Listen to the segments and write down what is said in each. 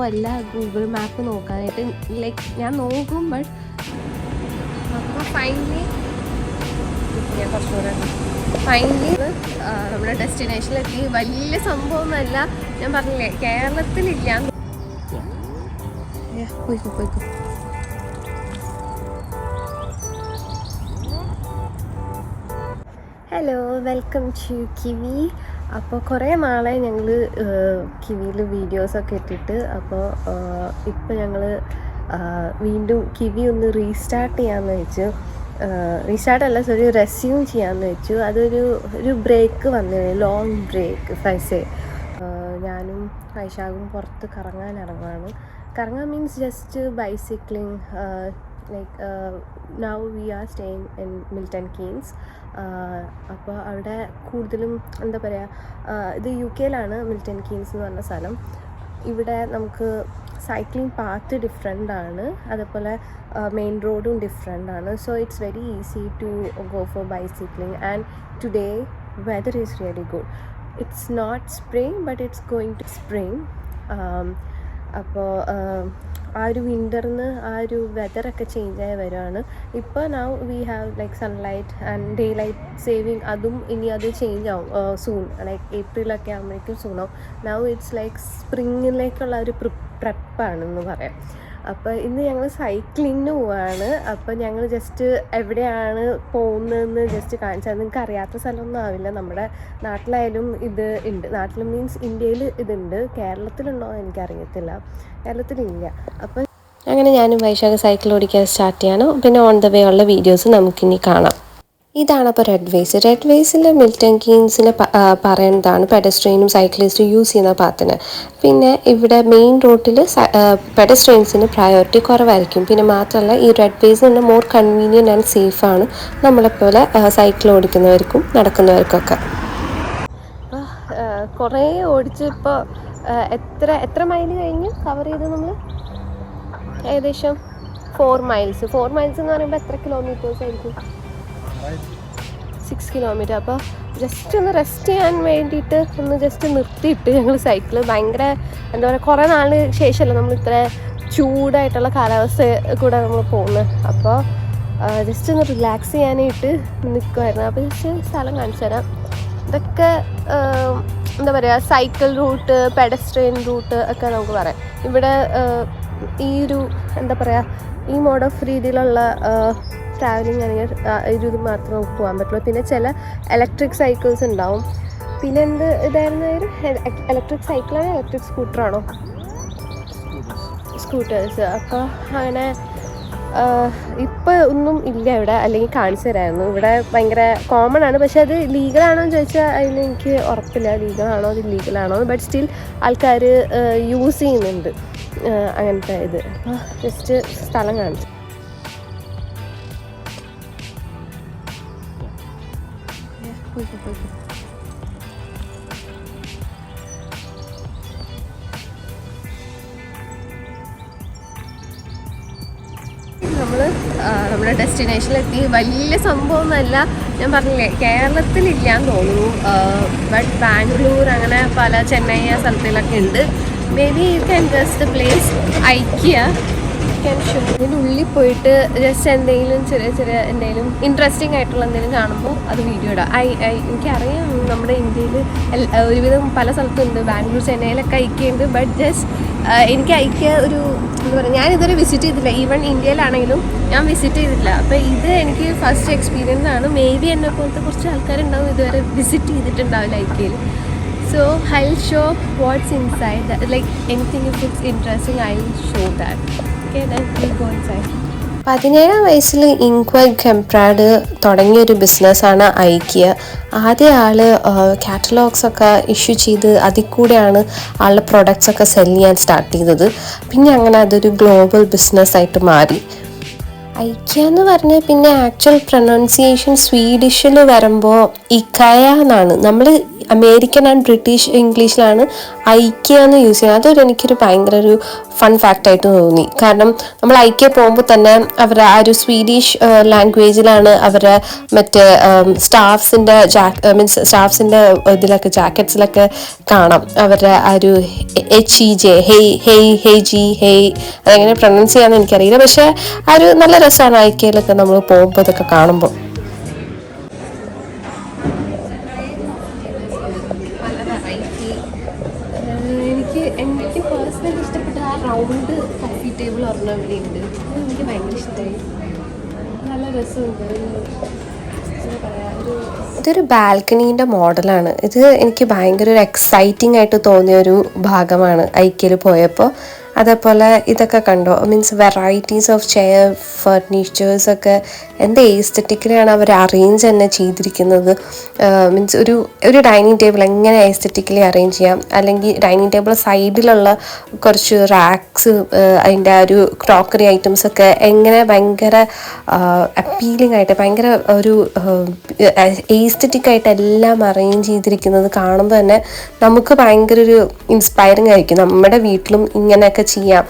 ഇഷ്ടമല്ല Google map നോക്കാനായിട്ട്. Like ഞാൻ നോക്കും, ബട്ട് അപ്പോൾ ഫൈനലി നമ്മുടെ ഡെസ്റ്റിനേഷനിലെത്തി. വലിയ സംഭവമൊന്നുമല്ല, ഞാൻ പറഞ്ഞില്ലേ കേരളത്തിലില്ല. പോയിക്കോ. Hello, welcome to Kiwi. അപ്പോൾ കുറേ നാളായി ഞങ്ങൾ കിവിയിൽ വീഡിയോസൊക്കെ ഇട്ടിട്ട്. അപ്പോൾ ഇപ്പോൾ ഞങ്ങൾ വീണ്ടും കിവി ഒന്ന് റീസ്റ്റാർട്ട് ചെയ്യാമെന്ന് വെച്ചു. റീസ്റ്റാർട്ടല്ല, റെസ്യൂം ചെയ്യാമെന്ന് വെച്ചു. അതൊരു ബ്രേക്ക് വന്നു, ലോങ് ബ്രേക്ക്. ഫൈസേ ഞാനും ഐഷാഖും പുറത്ത് കറങ്ങാൻ ഇറങ്ങുകയാണ്. കറങ്ങാൻ means just bicycling. Like now we are staying in Milton Keynes. അപ്പോൾ അവിടെ കൂടുതലും എന്താ പറയുക, ഇത് UK-യിലാണ് മിൽട്ടൺ കീൻസ് എന്ന് പറഞ്ഞ സ്ഥലം. ഇവിടെ നമുക്ക് സൈക്ലിംഗ് പാത്ത് ഡിഫറെൻ്റ് ആണ്, അതേപോലെ മെയിൻ റോഡും ഡിഫറെൻ്റ് ആണ്. So it's very easy to go for bicycling. And today weather is really good. It's not spring, but it's going to spring. അപ്പോൾ ആ ഒരു വിൻ്ററിന് ആ ഒരു വെതറൊക്കെ ചേഞ്ചായി വരുവാണ്. ഇപ്പോൾ now we have like sunlight and day light saving. അതും ഇനി അത് ചേഞ്ച് ആവും സൂൺ, ലൈക്ക് ഏപ്രിലൊക്കെ ആകുമ്പോഴേക്കും സൂൺ ആവും. നൗ ഇറ്റ്സ് ലൈക്ക് സ്പ്രിങ്ങിലേക്കുള്ള ഒരു പ്രെപ്പാണെന്ന് പറയാം. അപ്പോൾ ഇന്ന് ഞങ്ങൾ സൈക്ലിങ്ങിന് പോവാണ്. അപ്പോൾ ഞങ്ങൾ ജസ്റ്റ് എവിടെയാണ് പോകുന്നതെന്ന് ജസ്റ്റ് കാണിച്ചാൽ, നിങ്ങൾക്ക് അറിയാത്ത സ്ഥലമൊന്നും ആവില്ല. നമ്മുടെ നാട്ടിലായാലും ഇത് ഉണ്ട്. നാട്ടിൽ മീൻസ് ഇന്ത്യയിൽ ഇതുണ്ട്, കേരളത്തിലുണ്ടോ എനിക്കറിയത്തില്ല, കേരളത്തിലില്ല. അപ്പോൾ അങ്ങനെ ഞാനും വൈശാഖ സൈക്കിൾ ഓടിക്കാൻ സ്റ്റാർട്ട് ചെയ്യണം. പിന്നെ ഓൺ ദ വേ ഉള്ള വീഡിയോസ് നമുക്കിനി കാണാം. ഇതാണ് അപ്പോൾ റെഡ് വേസിൽ മിൽട്ടൺ കീൻസിൽ പറയുന്നതാണ് പെഡസ്ട്രിയനും സൈക്ലിസ്റ്റും യൂസ് ചെയ്യുന്ന പാത്തിന്. പിന്നെ ഇവിടെ മെയിൻ റോഡിൽ പെഡസ്ട്രിയൻസിന് പ്രയോറിറ്റി കുറവായിരിക്കും. പിന്നെ മാത്രമല്ല ഈ റെഡ് വേസ് തന്നെ മോർ കൺവീനിയൻറ്റ് ആൻഡ് സേഫാണ് നമ്മളെപ്പോലെ സൈക്കിൾ ഓടിക്കുന്നവർക്കും നടക്കുന്നവർക്കൊക്കെ. അപ്പോൾ കുറേ ഓടിച്ച് ഇപ്പോൾ എത്ര മൈൽ കഴിഞ്ഞ് കവർ ചെയ്ത് നമ്മൾ? ഏകദേശം 4 മൈൽസ്. 4 മൈൽസ് എന്ന് പറയുമ്പോൾ എത്ര കിലോമീറ്റേഴ്സ് ആയിരിക്കും? 6 കിലോമീറ്റർ. അപ്പോൾ ജസ്റ്റ് ഒന്ന് റെസ്റ്റ് ചെയ്യാൻ വേണ്ടിയിട്ട് ഒന്ന് ജസ്റ്റ് നിർത്തിയിട്ട് ഞങ്ങൾ സൈക്കിള് ഭയങ്കര എന്താ പറയുക, കുറേ നാളിന് ശേഷമല്ല നമ്മൾ ഇത്ര ചൂടായിട്ടുള്ള കാലാവസ്ഥ കൂടെ നമ്മൾ പോകുന്നത്. അപ്പോൾ ജസ്റ്റ് ഒന്ന് റിലാക്സ് ചെയ്യാനായിട്ട് നിൽക്കുമായിരുന്നു. അപ്പോൾ ജസ്റ്റ് സ്ഥലം കാണിച്ചു തരാം. ഇതൊക്കെ എന്താ പറയുക, സൈക്കിൾ റൂട്ട്, പെഡസ്ട്രിയൻ റൂട്ട് ഒക്കെ നമുക്ക് പറയാം. ഇവിടെ ഈ ഒരു എന്താ പറയുക, ഈ മോഡ് ഓഫ് രീതിയിലുള്ള ട്രാവലിംഗ് ആണെങ്കിൽ ഇത് മാത്രമേ നമുക്ക് പോകാൻ പറ്റുള്ളൂ. പിന്നെ ചില ഇലക്ട്രിക് സൈക്കിൾസ് ഉണ്ടാവും. പിന്നെ ഇതായിരുന്നു ഇലക്ട്രിക് സൈക്കിളാണോ ഇലക്ട്രിക് സ്കൂട്ടറാണോ? സ്കൂട്ടേഴ്സ്. അപ്പോൾ അങ്ങനെ ഇപ്പോൾ ഒന്നും ഇല്ല ഇവിടെ, അല്ലെങ്കിൽ കാണിച്ചു തരായിരുന്നു. ഇവിടെ ഭയങ്കര കോമൺ ആണ്. പക്ഷെ അത് ലീഗലാണോ എന്ന് ചോദിച്ചാൽ അതിന് എനിക്ക് ഉറപ്പില്ല, ലീഗലാണോ അത് ഇല്ലീഗലാണോ. ബട്ട് സ്റ്റിൽ ആൾക്കാർ യൂസ് ചെയ്യുന്നുണ്ട് അങ്ങനത്തെ ഇത്. അപ്പോൾ ജസ്റ്റ് സ്ഥലം കാണിച്ചു. നമ്മുടെ ഡെസ്റ്റിനേഷനിലെത്തി. വലിയ സംഭവമൊന്നുമല്ല, ഞാൻ പറഞ്ഞില്ലേ കേരളത്തിലില്ല എന്ന് തോന്നുന്നു. ബട്ട് ബാംഗ്ലൂർ അങ്ങനെ പല ചെന്നൈ ആ സ്ഥലത്തിലൊക്കെ ഉണ്ട്. May be you can guess the place IKEA. Can show. ഇതിൻ്റെ ഉള്ളിൽ പോയിട്ട് ജസ്റ്റ് എന്തെങ്കിലും ചെറിയ എന്തെങ്കിലും ഇൻട്രസ്റ്റിംഗ് ആയിട്ടുള്ള എന്തെങ്കിലും കാണുമ്പോൾ അത് വീഡിയോ ഇടാം. എനിക്കറിയാം നമ്മുടെ ഇന്ത്യയിൽ ഒരുവിധം പല സ്ഥലത്തും ഉണ്ട്, ബാംഗ്ലൂർ ചെന്നൈയിലൊക്കെ ഐക്യുണ്ട്. ബട്ട് ജസ്റ്റ് എനിക്ക് ഐക്യ ഒരു എന്താ പറയുക, ഞാനിതുവരെ വിസിറ്റ് ചെയ്തില്ല. ഈവൻ ഇന്ത്യയിലാണെങ്കിലും ഞാൻ വിസിറ്റ് ചെയ്തിട്ടില്ല. അപ്പോൾ ഇത് എനിക്ക് ഫസ്റ്റ് എക്സ്പീരിയൻസ് ആണ്. മേ ബി എന്നെ പോലത്തെ കുറച്ച് ആൾക്കാരുണ്ടാവും ഇതുവരെ visit ചെയ്തിട്ടുണ്ടാവില്ല ഐക്യയിൽ. So I'll show what's inside. Like anything if it's interesting, I'll show that. Okay, then we'll go inside. 17 വയസ്സിൽ ഇൻക്വൽ കെംപ്രാഡ് തുടങ്ങിയൊരു ബിസിനസ്സാണ് ഐക്കിയ. ആദ്യ ആൾ കാറ്റലോഗ്സൊക്കെ ഇഷ്യൂ ചെയ്ത് അതിൽ കൂടെയാണ് ആളുടെ പ്രൊഡക്ട്സൊക്കെ സെല് ചെയ്യാൻ സ്റ്റാർട്ട് ചെയ്തത്. പിന്നെ അങ്ങനെ അതൊരു ഗ്ലോബൽ ബിസിനസ്സായിട്ട് മാറി. ഐക്യ എന്ന് പറഞ്ഞാൽ പിന്നെ ആക്ച്വൽ പ്രൊനൗൺസിയേഷൻ സ്വീഡിഷിൽ വരുമ്പോൾ ഇക്കയ എന്നാണ്. നമ്മൾ അമേരിക്കൻ ആൻഡ് ബ്രിട്ടീഷ് ഇംഗ്ലീഷിലാണ് ഐക്യ എന്ന് യൂസ് ചെയ്യുന്നത്. അതൊരു എനിക്കൊരു ഭയങ്കര ഒരു ഫൺ ഫാക്റ്റായിട്ട് തോന്നി. കാരണം നമ്മൾ ഐക്യ പോകുമ്പോൾ തന്നെ അവരുടെ ആ ഒരു സ്വീഡിഷ് ലാംഗ്വേജിലാണ് അവരുടെ മറ്റേ സ്റ്റാഫ്സിൻ്റെ സ്റ്റാഫ്സിൻ്റെ ഇതിലൊക്കെ ജാക്കറ്റ്സിലൊക്കെ കാണാം അവരുടെ ആ ഒരു HEJ ഹെയ് ഹെയ് ഹെയ് ജി ഹെയ് അതെങ്ങനെ പ്രൊനൗൺസ് ചെയ്യാമെന്ന് എനിക്കറിയില്ല. പക്ഷേ ആ ഒരു നല്ല രസമാണ് ഐക്യയിലൊക്കെ നമ്മൾ പോകുമ്പോൾ ഇതൊക്കെ കാണുമ്പോൾ. എനിക്ക് പേഴ്സണലി ഇഷ്ടപ്പെട്ട ആ റൗണ്ട് കോഫി ടേബിൾ ഒരെണ്ണം ഇവിടെ ഉണ്ട്. അത് എനിക്ക് ഭയങ്കര ഇഷ്ടമായി. നല്ല രസമുണ്ട്. എന്താ പറയുക, ഇതൊരു ബാൽക്കണീൻ്റെ മോഡലാണ്. ഇത് എനിക്ക് ഭയങ്കര ഒരു എക്സൈറ്റിംഗ് ആയിട്ട് തോന്നിയൊരു ഭാഗമാണ് ഐക്യയിൽ പോയപ്പോൾ. അതേപോലെ ഇതൊക്കെ കണ്ടോ, മീൻസ് വെറൈറ്റീസ് ഓഫ് ചെയർ ഫർണിച്ചേഴ്സൊക്കെ എന്ത് എസ്തെറ്റിക്കലിയാണ് അവർ അറേഞ്ച് തന്നെ ചെയ്തിരിക്കുന്നത്. മീൻസ് ഒരു ഡൈനിങ് ടേബിൾ എങ്ങനെ എസ്തെറ്റിക്കലി അറേഞ്ച് ചെയ്യാം, അല്ലെങ്കിൽ ഡൈനിങ് ടേബിൾ സൈഡിലുള്ള കുറച്ച് റാക്സ് അതിൻ്റെ ആ ഒരു ക്രോക്കറി ഐറ്റംസൊക്കെ എങ്ങനെ ഭയങ്കര അപ്പീലിംഗ് ആയിട്ട് ഭയങ്കര ഒരു എസ്തെറ്റിക് ആയിട്ട് എല്ലാം അറേഞ്ച് ചെയ്തിരിക്കുന്നത് കാണുമ്പോൾ തന്നെ നമുക്ക് ഭയങ്കര ഒരു ഇൻസ്പയറിങ് ആയിരിക്കും. നമ്മുടെ വീട്ടിലും ഇങ്ങനെയൊക്കെ ചെയ്യാം,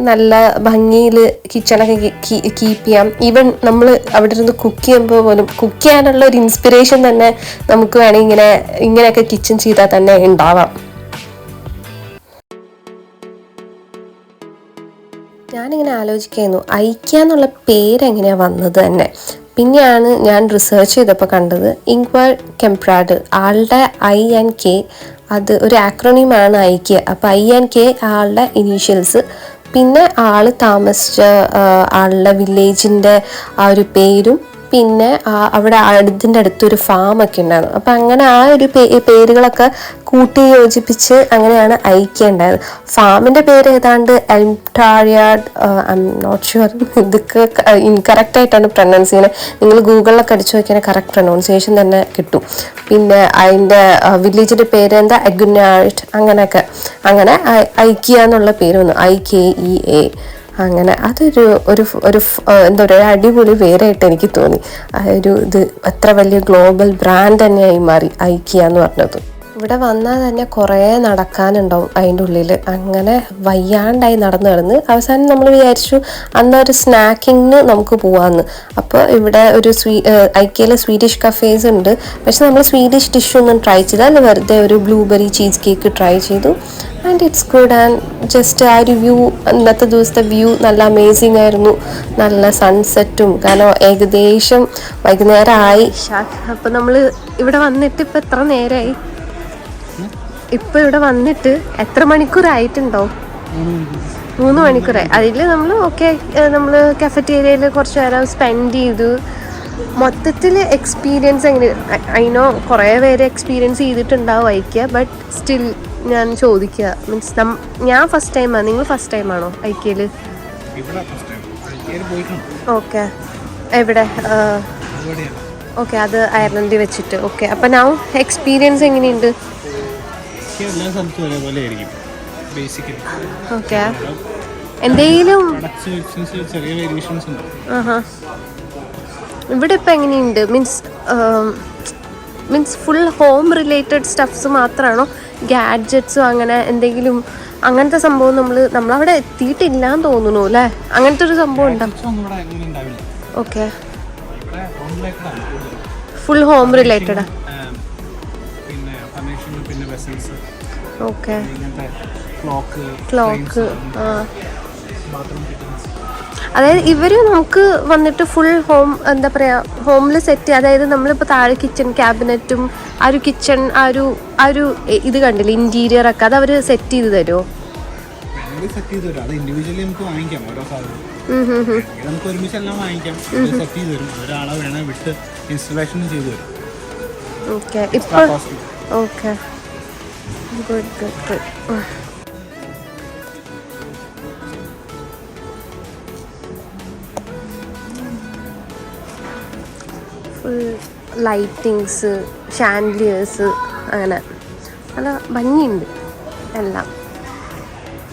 നല്ല ഭംഗിയിൽ കിച്ചണൊക്കെ കീപ്പ് ചെയ്യാം. ഈവൻ നമ്മൾ അവിടെ ഇരുന്ന് കുക്ക് ചെയ്യുമ്പോൾ പോലും കുക്ക് ചെയ്യാനുള്ള ഒരു ഇൻസ്പിറേഷൻ തന്നെ നമുക്ക് വേണമെങ്കിൽ ഇങ്ങനെയൊക്കെ കിച്ചൺ ചെയ്താൽ തന്നെ ഉണ്ടാവാം. ഞാനിങ്ങനെ ആലോചിക്കായിരുന്നു ഐക്യ എന്നുള്ള പേരെങ്ങനെയാണ് വന്നത് തന്നെ. പിന്നെയാണ് ഞാൻ റിസർച്ച് ചെയ്തപ്പോൾ കണ്ടത് ഇങ്ക്വാർഡ് കെംപ്രാഡ്, ആളുടെ INK അത് ഒരു ആക്രോണിമാണ് ഐക്യ. അപ്പോൾ INK ആളുടെ ഇനീഷ്യൽസ്, പിന്നെ ആൾ താമസിച്ച ആളുടെ വില്ലേജിൻ്റെ ആ ഒരു പേരും, പിന്നെ അവിടെ ഇതിൻ്റെ അടുത്തൊരു ഫാമൊക്കെ ഉണ്ടായിരുന്നു. അപ്പം അങ്ങനെ ആ ഒരു പേരുകളൊക്കെ കൂട്ടി യോജിപ്പിച്ച് അങ്ങനെയാണ് ഐക്യ ഉണ്ടായത്. ഫാമിൻ്റെ പേര് ഏതാണ്ട് എൽംടാരിയാഡ്, ഐ എം നോട്ട് ഷുവർ, ഇതൊക്കെ ഇൻകറക്റ്റായിട്ടാണ് പ്രൊനൗൺസ് ചെയ്യുന്നത്. നിങ്ങൾ ഗൂഗിളിലൊക്കെ അടിച്ചു നോക്കിയാൽ കറക്റ്റ് പ്രൊനൗൺസിയേഷൻ തന്നെ കിട്ടും. പിന്നെ അതിൻ്റെ വില്ലേജിൻ്റെ പേര് എന്താ എഗുനാർഡ്, അങ്ങനെയൊക്കെ അങ്ങനെ ഐക്യ എന്നുള്ള പേര് വന്നു, IKEA. അങ്ങനെ അതൊരു എന്താ പറയുക അടിപൊളി പേരായിട്ട് എനിക്ക് തോന്നി. ഇത് എത്ര വലിയ ഗ്ലോബൽ ബ്രാൻഡ് തന്നെയായി മാറി ഐക്യ എന്ന് പറഞ്ഞത്. ഇവിടെ വന്നാൽ തന്നെ കുറേ നടക്കാനുണ്ടാവും അതിൻ്റെ ഉള്ളിൽ. അങ്ങനെ വയ്യാണ്ടായി നടന്ന് അവസാനം നമ്മൾ വിചാരിച്ചു അന്നൊരു സ്നാക്കിങ്ങിന് നമുക്ക് പോകാമെന്ന്. അപ്പോൾ ഇവിടെ ഒരു ഐക്യയിൽ സ്വീഡിഷ് കഫേസ് ഉണ്ട്. പക്ഷെ നമ്മൾ സ്വീഡിഷ് ഡിഷൊന്നും ട്രൈ ചെയ്താൽ വെറുതെ ഒരു ബ്ലൂബെറി ചീസ് കേക്ക് ട്രൈ ചെയ്തു. And it's good. And just ആ ഒരു വ്യൂ, ഇന്നത്തെ ദിവസത്തെ വ്യൂ നല്ല അമേസിങ് ആയിരുന്നു. നല്ല സൺസെറ്റും, കാരണം ഏകദേശം വൈകുന്നേരമായി. അപ്പോൾ നമ്മൾ ഇവിടെ വന്നിട്ട് ഇപ്പോൾ എത്ര നേരമായി? ഇപ്പോൾ ഇവിടെ വന്നിട്ട് എത്ര മണിക്കൂറായിട്ടുണ്ടാവും? 3 മണിക്കൂറായി. അതിൽ നമ്മൾ നമ്മൾ കഫറ്റേരിയയിൽ കുറച്ച് നേരം സ്പെൻഡ് ചെയ്തു. മൊത്തത്തിൽ എക്സ്പീരിയൻസ് എങ്ങനെ, അതിനോ കുറേ പേര് എക്സ്പീരിയൻസ് ചെയ്തിട്ടുണ്ടാവും ഐക്യ, ബട്ട് സ്റ്റിൽ ഞാൻ ചോദിക്കുക, മീൻസ് ഞാൻ ഫസ്റ്റ് ടൈമാണ്, നിങ്ങൾ ഫസ്റ്റ് ടൈമാണോ ഐക്യയിൽ? ഓക്കെ, എവിടെ? ഓക്കെ, അത് അയർലൻഡിൽ വെച്ചിട്ട്. ഓക്കെ, അപ്പം ഞാൻ എക്സ്പീരിയൻസ് എങ്ങനെയുണ്ട്? ഓക്കെ, എന്തെങ്കിലും ഇവിടെ ഇപ്പം എങ്ങനെയുണ്ട്? Means full home related stuffs മാത്രമാണോ? ഗാഡ്ജറ്റ്സും അങ്ങനെ എന്തെങ്കിലും അങ്ങനത്തെ സംഭവം നമ്മളവിടെ എത്തിയിട്ടില്ലാന്ന് തോന്നുന്നു അല്ലേ? അങ്ങനത്തെ ഒരു സംഭവം ഉണ്ടോ? ഓക്കെ, ഫുൾ ഹോം റിലേറ്റഡാ? Okay, clock. അതായത് ഇവർ നമുക്ക് വന്നിട്ട് ഫുൾ ഹോം, എന്താ പറയുക, ഹോമിൽ സെറ്റ്, അതായത് നമ്മളിപ്പോൾ താഴെ കിച്ചൺ ക്യാബിനറ്റും ആ ഒരു കിച്ചൺ ആ ഒരു ഇത് കണ്ടില്ല ഇൻറ്റീരിയർ ഒക്കെ, അത് അവർ സെറ്റ് ചെയ്ത് തരുമോ? ഓക്കെ, ഇപ്പോൾ okay, good good good. Full lightings, chandeliers, അങ്ങനെ നല്ല ഭംഗിയുണ്ട് എല്ലാം.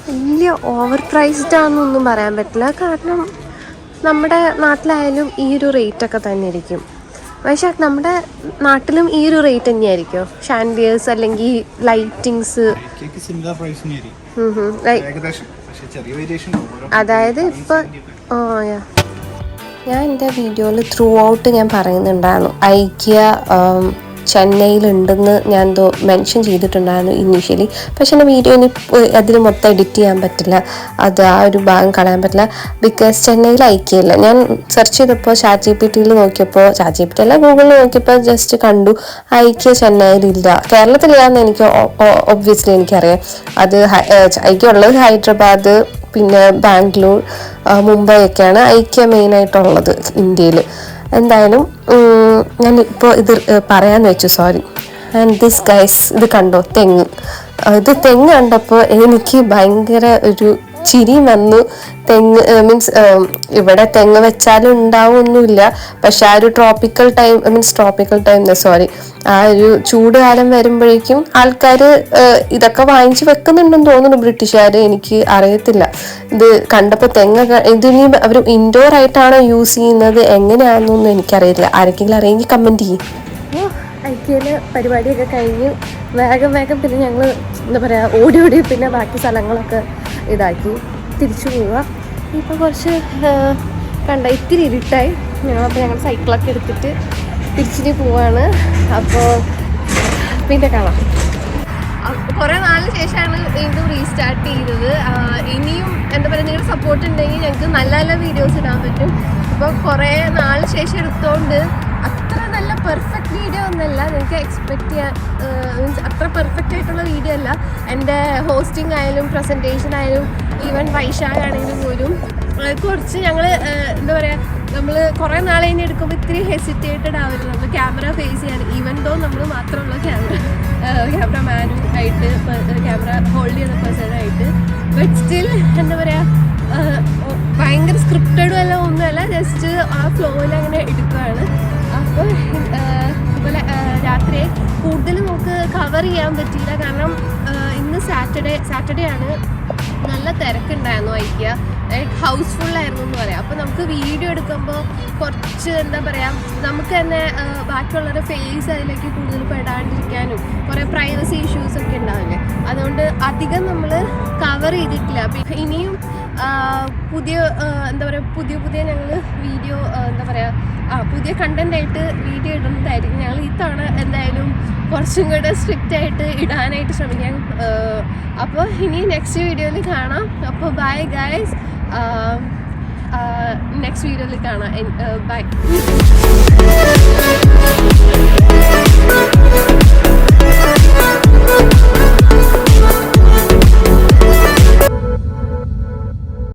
വലിയ ഓവർ പ്രൈസ്ഡ് ആണെന്നൊന്നും പറയാൻ പറ്റില്ല, കാരണം നമ്മുടെ നാട്ടിലായാലും ഈ ഒരു റേറ്റൊക്കെ തന്നെ ഇരിക്കും. പക്ഷേ നമ്മുടെ നാട്ടിലും ഈ ഒരു റേറ്റ് തന്നെയായിരിക്കും ഷാൻഡിയേഴ്സ് അല്ലെങ്കിൽ ലൈറ്റിങ്സ്? അതായത് ഇപ്പോൾ ഞാൻ എൻ്റെ വീഡിയോയിൽ ത്രൂ ഔട്ട് ഞാൻ പറയുന്നുണ്ടായിരുന്നു ഐക്യ ചെന്നൈയിലുണ്ടെന്ന് ഞാൻ എന്തോ മെൻഷൻ ചെയ്തിട്ടുണ്ടായിരുന്നു ഇനീഷ്യലി. പക്ഷെ എൻ്റെ വീഡിയോന് അതിൽ മൊത്തം എഡിറ്റ് ചെയ്യാൻ പറ്റില്ല, അത് ആ ഒരു ഭാഗം കളയാൻ പറ്റില്ല. ബിക്കോസ് ചെന്നൈയിൽ ഐക്യയില്ല. ഞാൻ സെർച്ച് ചെയ്തപ്പോൾ ChatGPT നോക്കിയപ്പോൾ, ChatGPT അല്ല ഗൂഗിളിൽ നോക്കിയപ്പോൾ ജസ്റ്റ് കണ്ടു ഐക്യ ചെന്നൈയിലില്ല, കേരളത്തിലില്ലാന്ന് എനിക്ക് ഒബ്വിയസ്ലി എനിക്കറിയാം. അത് ഐക്യ ഉള്ളത് ഹൈദരാബാദ്, പിന്നെ ബാംഗ്ലൂർ, മുംബൈ ഒക്കെയാണ് ഐക്യ മെയിനായിട്ടുള്ളത് ഇന്ത്യയിൽ. എന്തായാലും ഞാൻ ഇപ്പോൾ ഇത് പറയാമെന്ന് വെച്ചു, സോറി. ആൻഡ് ദിസ് ഗൈസ്, ഇത് കണ്ടോ തെങ്ങ്? ഇത് തെങ്ങ് കണ്ടപ്പോൾ എനിക്ക് ഭയങ്കര ഒരു ചിരി വന്നു. തെങ്ങ് മീൻസ് ഇവിടെ തെങ്ങ് വെച്ചാലും ഉണ്ടാവുമൊന്നുമില്ല, പക്ഷെ ആ ഒരു ട്രോപ്പിക്കൽ ടൈം ആ ഒരു ചൂട് കാലം വരുമ്പോഴേക്കും ആൾക്കാർ ഇതൊക്കെ വാങ്ങിച്ച് വെക്കുന്നുണ്ടെന്ന് തോന്നുന്നു ബ്രിട്ടീഷുകാർ, എനിക്ക് അറിയത്തില്ല. ഇത് കണ്ടപ്പോൾ ഇതിനി അവർ ഇൻഡോർ ആയിട്ടാണോ യൂസ് ചെയ്യുന്നത് എങ്ങനെയാണെന്നൊന്നും എനിക്കറിയില്ല. ആരെങ്കിലും അറിയെങ്കിൽ കമൻറ്റ് ചെയ്യും. ഐക്യയിൽ പരിപാടിയൊക്കെ കഴിഞ്ഞ് വേഗം പിന്നെ ഞങ്ങൾ എന്താ പറയുക ഓടി പിന്നെ ബാക്കി സ്ഥലങ്ങളൊക്കെ ഇതാക്കി തിരിച്ചു പോവുക. ഇപ്പോൾ കുറച്ച് ഇത്തിരി ഇരുട്ടായി. ഞങ്ങൾ സൈക്കിളൊക്കെ എടുത്തിട്ട് തിരിച്ചിട്ട് പോവാണ്. അപ്പോൾ പിന്നെ കാണാം. കുറേ നാളിന് ശേഷമാണ് വീണ്ടും റീസ്റ്റാർട്ട് ചെയ്തത്. ഇനിയും എന്താ പറയുക, നിങ്ങളുടെ സപ്പോർട്ട് ഉണ്ടെങ്കിൽ ഞങ്ങൾക്ക് നല്ല നല്ല വീഡിയോസ് ഇടാൻ പറ്റും. അപ്പോൾ കുറേ നാളിന് ശേഷം എടുത്തോണ്ട് അത്ര നല്ല പെർഫെക്റ്റ് വീഡിയോ ഒന്നല്ല, നിങ്ങൾക്ക് എക്സ്പെക്റ്റ് ചെയ്യാൻ മീൻസ് അത്ര പെർഫെക്റ്റ് ആയിട്ടുള്ള വീഡിയോ അല്ല. എൻ്റെ ഹോസ്റ്റിംഗ് ആയാലും പ്രസൻറ്റേഷൻ ആയാലും ഈവൻ വൈശാഖ് ആണെങ്കിലും പോലും കുറച്ച് ഞങ്ങൾ എന്താ പറയുക, നമ്മൾ കുറേ നാൾ കഴിഞ്ഞ് എടുക്കുമ്പോൾ ഇത്തിരി ഹെസിറ്റേറ്റഡ് ആവരുത് നമ്മൾ ക്യാമറ ഫേസ് ചെയ്യാൻ. ഈവൻ ദോ നമ്മൾ മാത്രമുള്ള ക്യാമറമാനും ആയിട്ട്, ക്യാമറ ഹോൾഡ് ചെയ്യുന്ന പേഴ്സണായിട്ട്, ബട്ട് സ്റ്റിൽ എന്താ പറയുക ഭയങ്കര സ്ക്രിപ്റ്റഡും അല്ല ഒന്നുമല്ല, ജസ്റ്റ് ആ ഫ്ലോയിൽ അങ്ങനെ എടുക്കുകയാണ്. അപ്പോൾ അതുപോലെ രാത്രി കൂടുതൽ നമുക്ക് കവർ ചെയ്യാൻ പറ്റിയില്ല, കാരണം ഇന്ന് സാറ്റർഡേ ആണ്. നല്ല തിരക്കുണ്ടായിരുന്നു ഐക്യ, ഹൗസ്ഫുള്ളായിരുന്നു എന്ന് പറയാം. അപ്പോൾ നമുക്ക് വീഡിയോ എടുക്കുമ്പോൾ കുറച്ച് എന്താ പറയുക, നമുക്ക് തന്നെ ബാക്കിയുള്ളവരുടെ ഫേസ് അതിലേക്ക് കൂടുതൽ പെടാണ്ടിരിക്കാനും കുറേ പ്രൈവസി ഇഷ്യൂസൊക്കെ ഉണ്ടാവില്ലേ, അതുകൊണ്ട് അധികം നമ്മൾ കവർ ചെയ്തിട്ടില്ല. അപ്പം ഇനിയും പുതിയ എന്താ പറയുക പുതിയ ഞങ്ങൾ വീഡിയോ എന്താ പറയുക പുതിയ കണ്ടൻ്റായിട്ട് വീഡിയോ ഇടുന്നതായിരിക്കും. ഞങ്ങൾ ഇത്തവണ എന്തായാലും കുറച്ചും കൂടെ സ്ട്രിക്റ്റ് ആയിട്ട് ഇടാനായിട്ട് ശ്രമിക്കാം. അപ്പോൾ ഇനി നെക്സ്റ്റ് വീഡിയോയിൽ കാണാം. അപ്പോൾ ബൈ ഗൈസ്, നെക്സ്റ്റ് വീഡിയോയിൽ കാണാം. ബൈ.